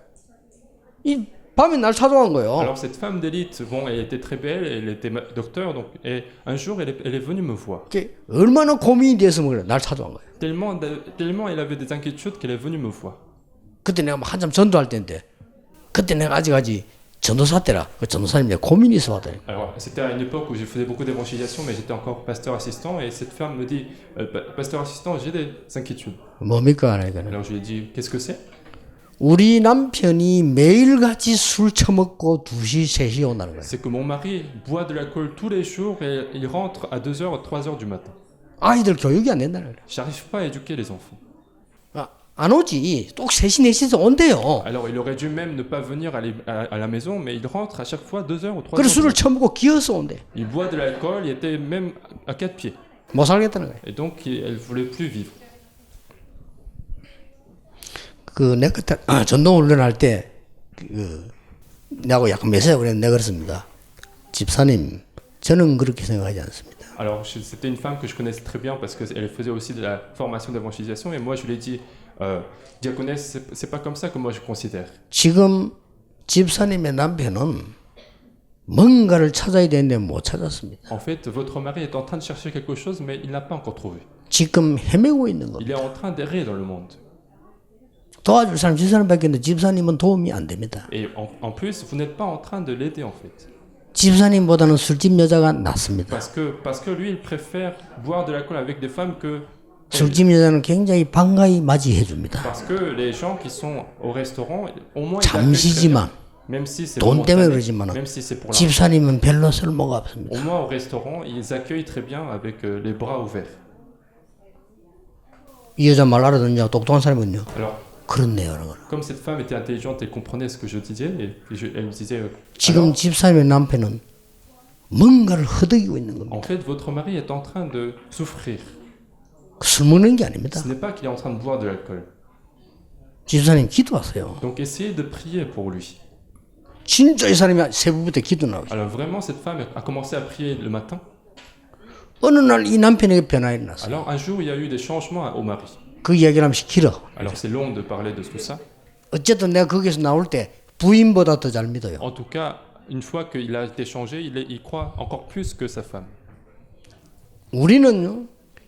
이 밤에 날 찾아간 거예요. Alors cette femme d'élite, bon, elle était très belle, elle était docteur, donc, et un jour elle est venue me voir. 그게 얼마나 고민이 돼서 그래 날 찾아간 거예요. Tellement elle avait des inquiétudes qu'elle est venue me voir. 그때 내가 막 한참 전도할 때인데 그때 내가 아직 전도사 때라 그 전도사님 내가 고민이 있어 왔더니 Alors c'était à une époque où je faisais beaucoup d'évangélisation, mais j'étais encore pasteur assistant, et cette femme me dit, pasteur assistant, j'ai des inquiétudes. 뭡니까 하니까는 Alors je lui ai dit, qu'est-ce que c'est? 우리 남편이 매일같이 술 처먹고 2시 3시 온다는 거예요. C'est que mon mari boit de l'alcool tous les jours et il rentre à 2h, 3h du matin. 아이들 교육이 안 된다는 거예요. J'arrive pas à éduquer les enfants. 안 오지. 또 3시 4시에서 온대요. Alors il aurait dû même ne pas venir à la maison, mais il rentre à chaque fois 2h ou 3h. 그래서 술을 처먹고 기어서 온대. Il boit de l'alcool, il était même à 4 pieds. 못 살겠다는 거예요. Et donc elle voulait plus vivre. 내가 그때 전도 훈련할 때 나하고 약간 매세하고 그랬는데 내가 그랬습니다. 집사님, 저는 그렇게 생각하지 않습니다. Alors c'était une femme que je connaissais très bien parce qu'elle faisait aussi de la formation d'évangélisation, et moi je lui ai dit, diaconesse, c'est pas comme ça que moi je considère. 지금 집사님의 남편은 뭔가를 찾아야 되는데 못 찾았습니다. En fait, votre mari est en train de chercher quelque chose, mais il n'a pas encore trouvé. 지금 헤매고 있는 겁니다. Il est en train d'errer dans le monde. 도와줄 사람 집사님밖에 없는데 집사님은 도움이 안 됩니다. Et en plus, vous n'êtes pas en train de l'aider en fait. 집사님보다는 술집 여자가 낫습니다. Parce que lui, il préfère boire de l'alcool avec des femmes que... 술집 여자는 굉장히 반가이 맞이해 줍니다. Parce que les gens qui sont au restaurant, au moins ils accueillent très bien. 잠시지만 Même si c'est 돈 때문에 momentané, 그러지만 même si c'est pour l'argent. 집사님은 별로 쓸모가 없습니다. Au moins au restaurant, ils accueillent très bien avec les bras ouverts. 이 여자 말 알아듣냐? 똑똑한 사람은요. Alors, 그렇네요. 그런 거는. comme cette femme était intelligente, elle comprenait ce que je disais, et elle me disait... 지금 집사님의 남편은 뭔가를 허덕이고 있는 겁니다. En fait, votre mari est en train de souffrir. 술 먹는 게 아닙니다. Ce n'est pas qu'il est en train de boire de l'alcool. 집사님 기도하세요. Donc essayez de prier pour lui. 진짜 이 사람이 새벽부터 기도 나오죠. Alors vraiment, cette femme a commencé à prier le matin. 어느 날 이 남편에게 변화가 일어났어요. Alors un jour, il y a eu des changements au mari. 그 이야기를 하면 길어. Alors c'est long de parler de tout ça. 어쨌든 내가 거기서 나올 때 부인보다 더 잘 믿어요. En tout cas, une fois qu'il a été changé, il croit encore plus que sa femme. 우리는요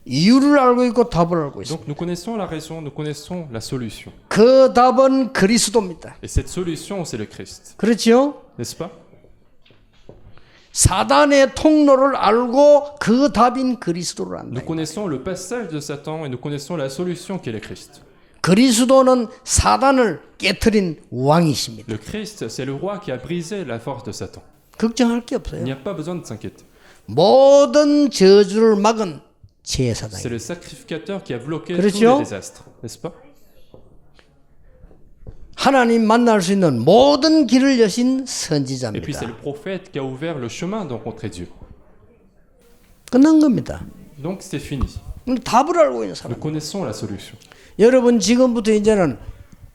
이유를 알고 있고 답을 알고 있어요. Donc nous connaissons la raison, nous connaissons la solution. 그 답은 그리스도입니다. Et cette solution, c'est le Christ. 그렇죠? N'est-ce pas? 사단의 통로를 알고 그 답인 그리스도를 안다. Nous connaissons le passage de Satan et nous connaissons la solution qui est le Christ. 그리스도는 사단을 깨트린 왕이십니다. Le Christ, c'est le roi qui a brisé la force de Satan. 걱정할 게 Il 없어요. n'y a pas besoin de s'inquiéter. 모든 저주를 막은 C'est 제사장이에요. le sacrificateur qui a bloqué 그렇죠? tous les désastres. N'est-ce pas? 하나님 만날 수 있는 모든 길을 여신 Et puis c'est 선지자입니다. le prophète qui a ouvert le chemin de rencontrer Dieu. 끝난 겁니다. Donc c'est fini. 답을 알고 있는 사람. Nous connaissons la solution. 여러분 지금부터 이제는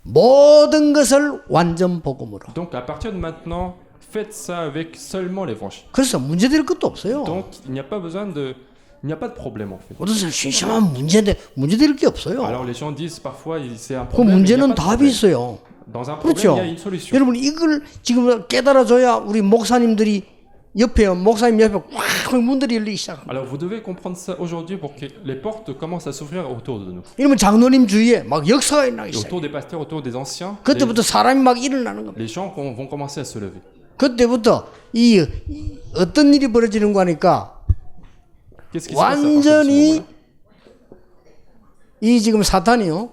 모든 것을 완전 복음으로. Donc à partir de maintenant, faites ça avec seulement l'évangile. 그래서 문제될 것도 없어요. Donc il n'y a pas besoin de... Il n'y a pas de problème en fait. 어떤 사람 심심한 문제인데 문제될 게 없어요. Alors les gens disent parfois c'est un 그 problème. mais il n'y a 문제는 pas de 답이 problème. 있어요. Dans un problème, 그렇죠? il y a une solution. 여러분 이걸 지금 깨달아줘야 우리 목사님들이 옆에 목사님 옆에 꽉 문들이 열리기 시작합니다. Alors vous devez comprendre ça aujourd'hui pour que les portes commencent à s'ouvrir autour de nous. 이러면 장로님 주위에 막 역사가 일어나기 Et 시작해요. autour des pasteurs, autour des anciens, 그때부터 사람이 막 일어나는 겁니다. les gens vont commencer à se lever. 그때부터 이 어떤 일이 벌어지는 거 하니까 Qu'est-ce qui se passe à partir de ce 완전히 moment-là? 이 지금 사탄이요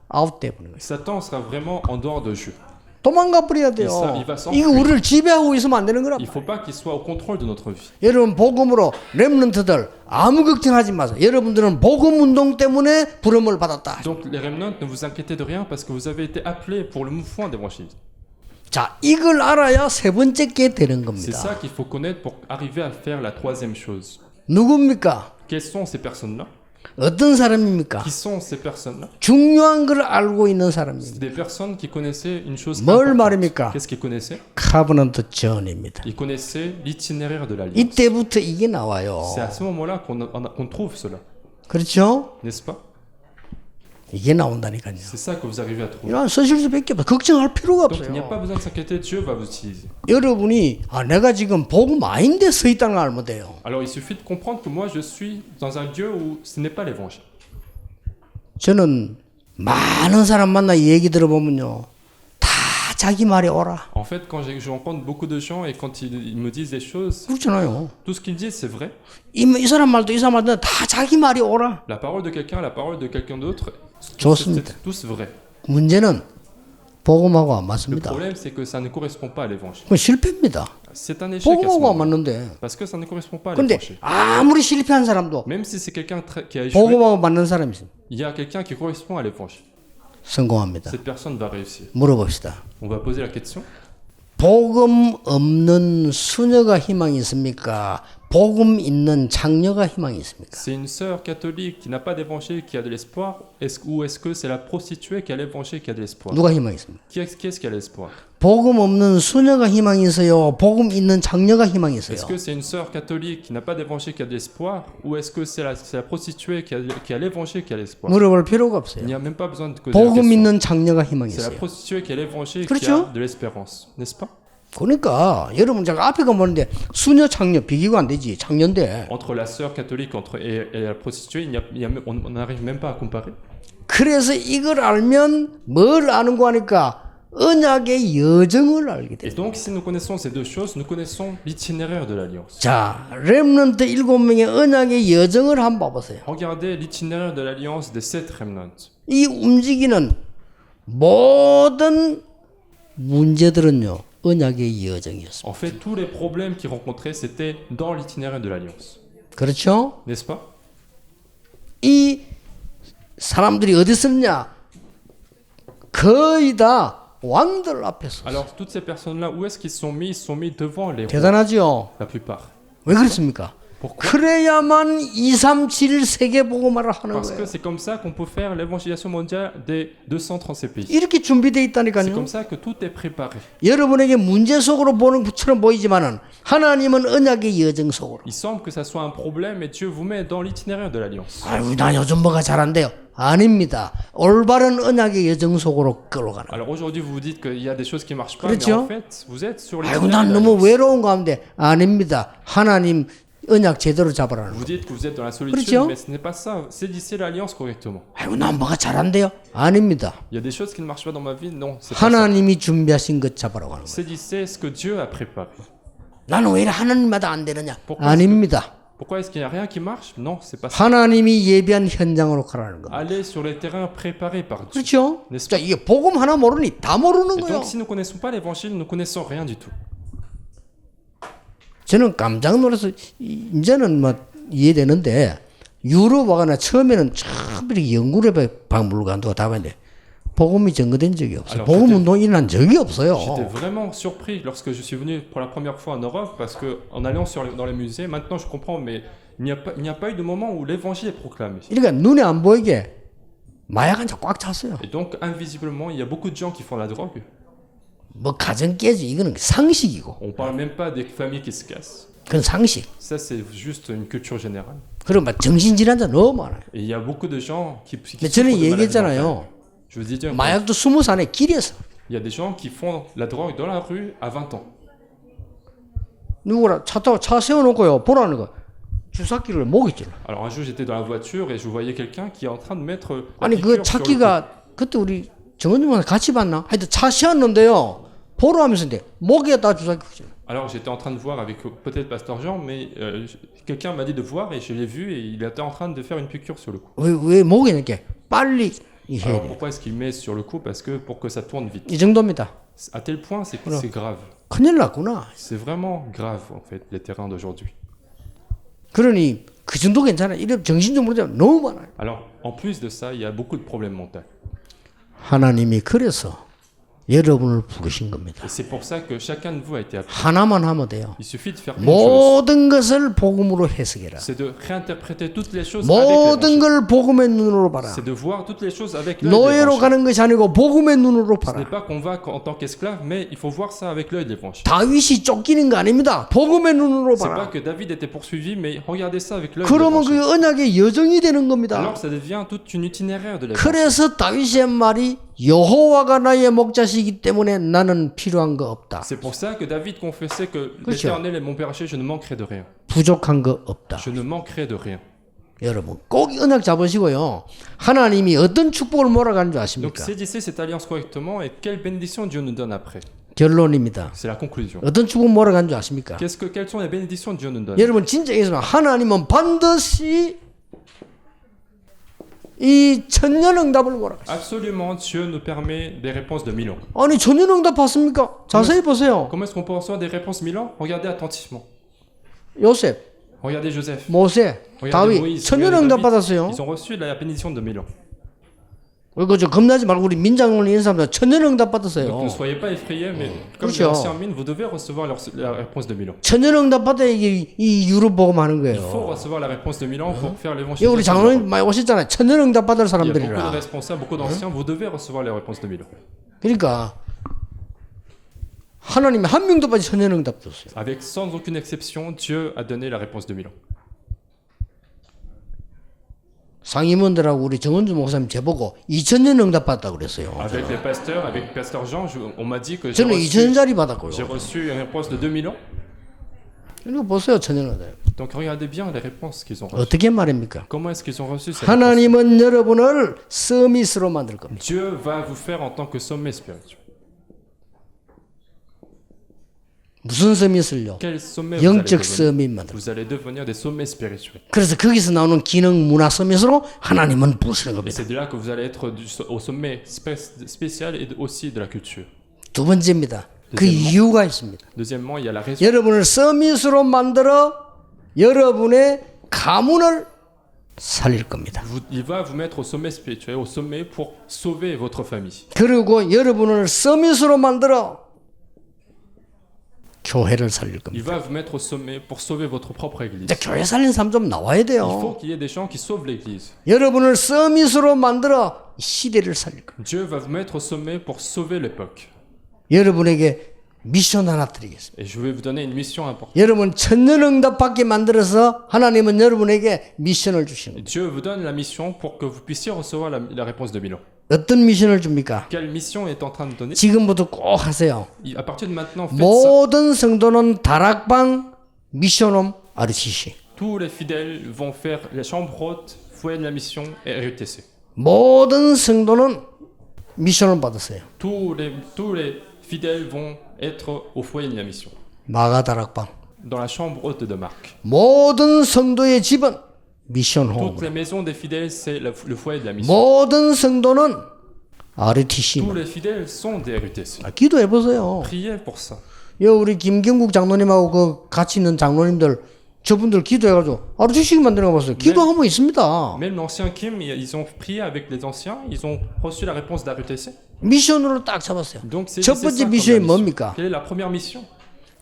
아웃돼 버리는 거예요. Satan sera vraiment en dehors de jeu. 도망가 버려야 돼요. il va s'enfuir. 이거 우리를 지배하고 있으면 안 되는 거란 Il ne 말이에요. faut pas qu'il soit au contrôle de notre vie. 여러분 복음으로 렘넌트들 아무 걱정하지 마세요. 여러분들은 복음 운동 때문에 부름을 받았다. Donc les remnants, ne vous inquiétez de rien parce que vous avez été appelés pour le mouvement d'évangélisme. 자, 이걸 알아야 세 번째 게 되는 C'est 겁니다. ça qu'il faut connaître pour arriver à faire la troisième chose. 누굽니까? Quelles sont ces personnes-là? 어떤 사람입니까? Qui sont ces personnes-là? 중요한 걸 알고 있는 사람입니다. C'est des personnes qui connaissaient une chose 뭘 importante. 말입니까? Qu'est-ce qu'ils connaissaient? 카버넌트 전입니다. Ils connaissaient l'itinéraire de l'Alliance. 이때부터 이게 나와요. C'est à ce moment-là qu'on trouve cela, 그렇죠? n'est-ce pas? 이게 나온다니까요. C'est ça que vous arrivez à trouver. 이런 서실 수밖에 없어. 걱정할 필요가 Donc il n'y a pas 없어요. besoin de s'inquiéter, Dieu va vous utiliser. 여러분이 내가 지금 복음 아닌데 서 있다는 걸 알면 돼요. Alors il suffit de comprendre que moi je suis dans un lieu où ce n'est pas l'évangile. 저는 많은 사람 만나 얘기 들어보면요. 다 자기 말에 오라. En fait, quand je rencontre beaucoup de gens et quand ils me disent des choses, 그렇잖아요. tout ce qu'ils disent c'est vrai. 이 사람 말도 이 사람 말도 다 자기 말이 오라. La parole de quelqu'un, la parole de quelqu'un d'autre, 좋습니다. c'est tous vrai. 문제는 복음하고 안 Le 맞습니다. problème c'est que ça ne correspond pas à l'évangile. 그건 실패입니다. C'est un échec à ce 복음하고 안 moment. 맞는데. Parce que ça ne correspond pas à 근데 l'évangile. 아무리 실패한 사람도 Même si c'est quelqu'un qui a échoué, 복음하고 맞는 사람이 있습니다. il y a quelqu'un qui correspond à l'évangile. 성공합니다. Cette personne va réussir. 물어봅시다. On va poser la question. 복음 없는 수녀가 희망이 있습니까? 복음 있는 장녀가 희망이 있습니까? C'est une sœur catholique qui n'a pas d'évangile qui a de l'espoir, ou est-ce que c'est la prostituée qui a l'évangile qui a de l'espoir? 누가 희망이 있습니까? Qui est-ce qui a l'espoir? 복음 없는 수녀가 희망이 있어요. 복음 있는 장녀가 희망이 있어요. Est-ce que c'est une sœur catholique qui n'a pas d'évangile qui a de l'espoir, ou est-ce que c'est la prostituée qui a l'évangile qui a l'espoir? 물어볼 필요가 Il 없어요. n'y a même pas besoin de poser la 복음 question. 있는 장녀가 희망이 C'est la 있어요. prostituée qui a l'évangile qui 그렇죠? a de l'espérance, n'est-ce pas? 그러니까 여러분 제가 앞에 가보는데 수녀 장녀 비교가 안 되지. 장녀인데. Entre la sœur catholique et la prostituée, on n'arrive même pas à comparer. 그래서 이걸 알면 뭘 아는 거 하니까 언약의 여정을 알게 Et 돼요. donc, si nous connaissons ces deux choses, nous connaissons l'itinéraire de l'Alliance. 자, 렘넌트 7명의 언약의 여정을 한번 봐보세요. Regardez l'itinéraire de l'Alliance des 7 remnants. 이 움직이는 모든 문제들은요. 언약의 여정이었습니다. En fait, tous les problèmes qu'ils rencontraient, c'était dans l'itinéraire de l'Alliance. 그렇죠? N'est-ce pas? 이 사람들이 어디 있었냐? 거의 다 왕들 앞에서. Alors, toutes ces personnes-là, où est-ce qu'ils se sont mis? Ils se sont mis devant les rois, 대단하죠? la plupart. 왜 그렇습니까? Pourquoi? 그래야만 237 세계복음화를 하는 Parce que 거예요. c'est comme ça qu'on peut faire l'évangélisation mondiale des 237 pays. 이렇게 준비되어 C'est 있다니까요. comme ça que tout est préparé. 여러분에게 문제 속으로 보는 것처럼 보이지만은 하나님은 언약의 여정 속으로. Il semble que ça soit un problème et Dieu vous met dans l'itinéraire de l'Alliance. 아유, 나 요즘 뭐가 잘 안 돼요. 아닙니다. 올바른 언약의 여정 속으로 끌어가는. Alors aujourd'hui, vous vous dites qu'il y a des choses qui ne marchent pas, mais 그렇죠? en fait, vous êtes sur 아이고, l'itinéraire 난 de 너무 l'Alliance. 외로운 가운데. 아닙니다. 하나님 언약 제대로 잡으라는 Vous 거. dites que vous êtes dans la solitude, 그렇죠? mais ce n'est pas ça. Saisissez l'Alliance correctement. 아이고, 난 뭐가 잘 안 돼요. 아닙니다. Il y a des choses qui ne marchent pas dans ma vie, non, c'est pas ça. 하나님이 준비하신 것 잡으라고 하는 거예요. Saisissez ce que Dieu a préparé. 나는 왜 이래 하나님마다 안 되느냐? pourquoi 아닙니다. Pourquoi est-ce qu'il n'y a rien qui marche? Non, c'est pas ça. 하나님이 예비한 현장으로 가라는 거. Allez sur les terrains préparés par Dieu. 그렇죠? n'est-ce 자, 이게 복음 하나 모르니 다 모르는 Et 거예요. donc, si nous ne connaissons pas l'évangile, nous ne connaissons rien du tout. 저는 깜짝 놀라서 이제는 뭐 이해되는데 유럽 와가나 처음에는 처음 이렇게 연구를 해 박물관도 다 봤는데 복음이 전거된 적이 없어요. Alors, 복음 j'étais- 운동이 일어난 적이 없어요. J'étais vraiment surpris lorsque je suis venu pour la première fois en Europe, parce qu'en allant dans les musées, maintenant je comprends, mais il n'y a pas eu de moment où l'évangile est proclamé. 그러니까 눈에 안 보이게 마약 한자 꽉 찼어요. Et donc, invisiblement, il y a beaucoup de gens qui font la drogue. 뭐 가정 깨지 이거는 상식이고 On parle même pas des familles qui se cassent. 그건 상식. Ça, c'est juste une culture générale. 그리고 막 정신질환자 너무 많아요. Et il y a beaucoup de gens qui 근데 souffrent 저는 de maladies 얘기했잖아요. mentales. Je vous ai dit, 마약도 20살에 길에서 il y a des gens qui font la drogue dans la rue à 20 ans. 누구라 차 타고 차 세워놓고요 보라는 거 주사기를 목에 찔러. Alors un jour, j'étais dans la voiture et je voyais quelqu'un qui est en train de mettre la 아니 그 piqûre sur le cou. 차기가 그때 우리 정원님하고 같이 봤나? 하여튼 차 세웠는데요 보러 하면서인데 목에다 주사기 찔러. Alors j'étais en train de voir avec peut-être Pasteur Jean, mais quelqu'un m'a dit de voir et je l'ai vu et il était en train de faire une piqûre sur le cou. 왜 목에 이렇게 빨리 이해해야 Alors 돼요. pourquoi est-ce qu'il met sur le coup? Parce que pour que ça tourne vite. 이 정도입니다. À tel point, c'est grave. 큰일 났구나. C'est vraiment grave, en fait, les terrains d'aujourd'hui. 그러니 그 정도 괜찮아. 이런 정신적 문제가 너무 많아요. Alors, en plus de ça, il y a beaucoup de problèmes mentaux. 하나님이 그래서 여러분을 부르신 겁니다. Et c'est pour ça que chacun de vous a été appelé. 하나만 하면 돼요. Il suffit de faire une chose. 모든 것을 복음으로 해석해라. C'est de réinterpréter toutes les choses avec 모든 l'évangile. 걸 복음의 눈으로 봐라. C'est de voir toutes les choses avec l'œil de 노예로 l'évangile. 가는 것이 아니고 복음의 눈으로 Ce n'est 봐라. pas qu'on va en tant qu'esclave, mais il faut voir ça avec l'œil de l'évangile. 다윗이 쫓기는 거 아닙니다. 복음의 눈으로 C'est pas 봐라. que David était poursuivi, mais regardez ça avec l'œil de 그러면 l'évangile. 그게 언약의 여정이 되는 겁니다. Alors ça devient toute une itinéraire de l'évangile. 그래서 다윗의 말이 여호와가 나의 목자시기 때문에 나는 필요한 거 없다. C'est pour ça que David confessait que 그렇죠. l'Éternel est mon berger, je ne manquerai de rien. 부족한 거 없다. Je ne manquerai de rien. 여러분 꼭 언약 잡으시고요. 하나님이 어떤 축복을 몰아가는 줄 Donc 아십니까? saisissez cette alliance correctement et quelle bénédiction Dieu nous donne après. 결론입니다. C'est la conclusion. 어떤 축복 몰아가는 줄 아십니까? Quelles sont les bénédictions que Dieu nous donne? 여러분 진짜 얘기하면 하나님은 반드시 이 천년응답을 몰아가시죠. Absolument, Dieu nous permet des réponses de 1000 ans. 아니 천년응답 봤습니까? 자세히 보세요. Comment est-ce qu'on peut recevoir des réponses 1000 ans? Regardez attentivement. 요셉, Regardez Joseph. 모세, Regardez 다윗 Moïse. 천년응답 Regardez David. 받았어요. Ils ont reçu la bénédiction de 1000 ans. 그저 겁나지 말고 우리 민장을 있는 사람들 천년응답 Donc 받았어요. ne soyez pas effrayés, mais comme 그렇죠. les anciens mines, vous devez recevoir la réponse de 1000 ans. 천년응답 받아야 이 유럽 복음 하는 Il faut 거예요. recevoir la réponse de 1000 ans pour faire 이 l'évangile. 우리 장로님 많이 오셨잖아요. 천년응답 받을 Il y a beaucoup de 사람들이라. responsables, beaucoup d'anciens, vous devez recevoir les réponses de 1000 ans. 그러니까 하나님이 한 명도 빠지 천년응답 줬어요. Avec sans aucune exception, Dieu a donné la réponse de 1000 ans. 상임원들하고 우리 정은주 목사님 제보고 2000년 응답 받았다고 그랬어요. Avec les pasteurs, avec Pasteur Jean, on m'a dit que 저는 2000년짜리 받았고요. j'ai reçu une réponse de 2000 ans. 이거 보세요, 천년응답. Donc regardez bien les réponses qu'ils ont reçues. 어떻게 말입니까? Comment est-ce qu'ils ont reçu ces réponses? 하나님은 여러분을 서밋으로 만들 겁니다. Dieu va vous faire en tant que sommet spirituel. 무슨 서밋을요? Quel sommet vous allez 영적 devenir? 서밋 만들. Vous allez devenir des sommets spirituels. 그래서 거기서 나오는 기능 문화 서밋으로 하나님은 부르시는 Et 겁니다. c'est de là que vous allez être au sommet spécial et aussi de la culture. 두 번째입니다. 그 이유가 있습니다. Deuxièmement, il y a la raison. 여러분을 서밋으로 만들어 여러분의 가문을 살릴 겁니다. Il va vous mettre au sommet spirituel, au sommet pour sauver votre famille. 그리고 여러분을 서밋으로 만들어 교회를 살릴 Il 겁니다. va vous mettre au sommet pour sauver votre propre église. 이제 교회 살린 사람 좀 나와야 Il 돼요. faut qu'il y ait des gens qui sauvent l'église. 여러분을 서밋으로 만들어 시대를 살릴 겁니다. Dieu va vous mettre au sommet pour sauver l'époque. 여러분에게 미션 하나 드리겠습니다. Et je vais vous donner une mission importante. 여러분 천년응답 받게 만들어서 하나님은 여러분에게 미션을 주시는 Et 거예요. Dieu vous donne la mission pour que vous puissiez recevoir la réponse de 1000 ans. 어떤 미션을 줍니까? Quelle mission est en train de donner? 지금부터 꼭 하세요. À partir de maintenant, faites ça. 모든 성도는 다락방 미션홈 RCC. Tous les fidèles vont faire les chambres hautes, foyer de la mission et RUTC. 모든 성도는 미션을 받았어요. Tous les fidèles vont être au foyer de la mission. 마가 다락방. Dans la chambre haute de Marc. 모든 성도의 집은 미션홈. Toutes les maisons des fidèles, c'est le foyer de la mission. 모든 성도는 RTC. Tous les fidèles sont des RUTC. 기도해 보세요. Priez pour ça. 여 우리 김경국 장로님하고 그 같이 있는 장로님들 저분들 기도해가지고 RTC 만드는 거 봤어요. 기도하면 있습니다. Même l'ancien Kim, ils ont prié avec les anciens, ils ont reçu la réponse d'RUTC. 미션으로 딱 잡았어요. Donc c'est 첫 ça 번째 comme 미션이 la mission. 뭡니까? Quelle est la première mission?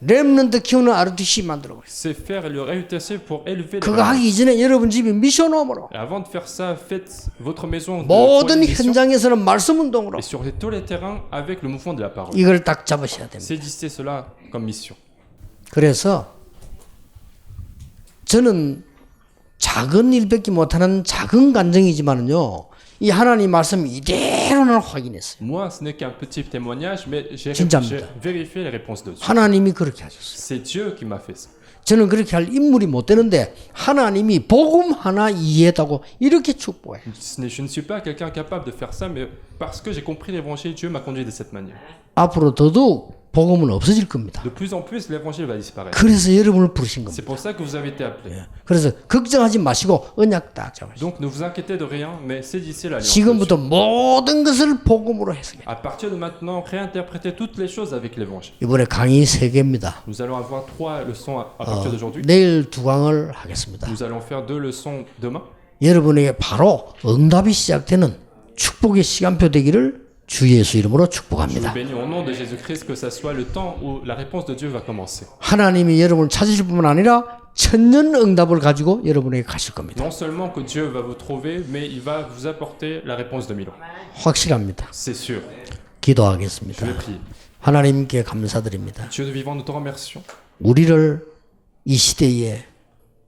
렘넌트 키우는 RTC 만들어 버렸어요. C'est faire le RUTC pour élever les 그거 remnants. 하기 이전에 여러분 집이 미션홈으로 Et avant de faire ça, faites votre maison de 모든 foyer de mission. 현장에서는 말씀 운동으로 Et sur tous les terrains avec le mouvement de la parole. 이걸 딱 잡으셔야 됩니다. Saisissez cela comme mission. 그래서 저는 작은 일밖에 못하는 작은 간증이지만은요, 이 하나님 말씀 이대로는 확인했어요. Moi, ce n'est qu'un petit témoignage, mais j'ai 진짜입니다. vérifié les réponses de Dieu. 하나님이 그렇게 하셨어요. C'est Dieu qui m'a fait ça. 저는 그렇게 할 인물이 못 되는데 하나님이 복음 하나 이해했다고 이렇게 축복해요. Je ne suis pas quelqu'un capable de faire ça, mais parce que j'ai compris l'évangile, Dieu m'a conduit de cette manière. 앞으로 더더욱 복음은 없어질 겁니다. De plus en plus, l'évangile va disparaître. 그래서 여러분을 부르신 겁니다. C'est pour ça que vous avez été appelés. 그래서 걱정하지 마시고 언약 딱 잡으시고 Donc ne vous inquiétez de rien, mais saisissez l'alliance. 지금부터 모든 것을 복음으로 해석해. À partir de maintenant, réinterprétez toutes les choses avec l'évangile. 이번에 강의 3개입니다. Nous allons avoir 3 leçons à partir d'aujourd'hui. 내일 2강을 하겠습니다. Nous allons faire 2 leçons demain. 여러분에게 바로 응답이 시작되는 축복의 시간표 되기를 주 예수 이름으로 Je 축복합니다. vous bénis au nom de Jésus-Christ que ça soit le temps où la réponse de Dieu va commencer. 하나님이 여러분을 찾으실 뿐만 아니라 천년 응답을 가지고 여러분에게 가실 겁니다. Non seulement que Dieu va vous trouver, mais il va vous apporter la réponse de 1000 ans. 확실합니다. C'est sûr. 기도하겠습니다. Je vais prier. 하나님께 감사드립니다. Dieu de vivant, nous te remercions. 우리를 이 시대에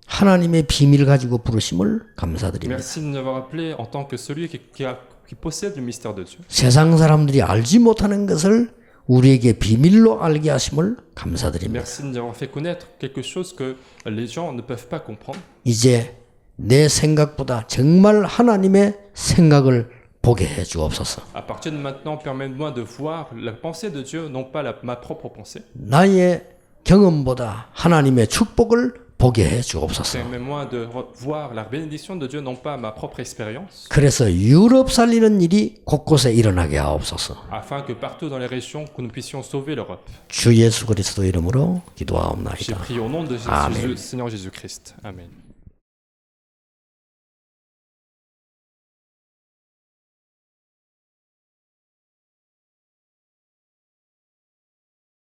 하나님의 비밀을 가지고 부르심을 감사드립니다. Merci de nous avoir appelés en tant que celui qui possède le mystère de Dieu. 세상 사람들이 알지 못하는 것을 우리에게 비밀로 알게 하심을 감사드립니다. Merci de nous avoir fait connaître quelque chose que les gens ne peuvent pas comprendre. 이제 내 생각보다 정말 하나님의 생각을 보게 해 주옵소서. À partir de maintenant, permets-moi de voir la pensée de Dieu, non pas ma propre pensée. 나의 경험보다 하나님의 축복을 보게 해 주옵소서. Permets-moi de voir la bénédiction de Dieu, non pas ma propre expérience, 그래서 유럽 살리는 일이 곳곳에 일어나게 하옵소서. afin que partout dans les régions, que nous puissions sauver l'Europe. 주 예수 그리스도 이름으로 J'ai 기도하옵나이다. prié au nom de Amen. Seigneur Jésus-Christ. Amen.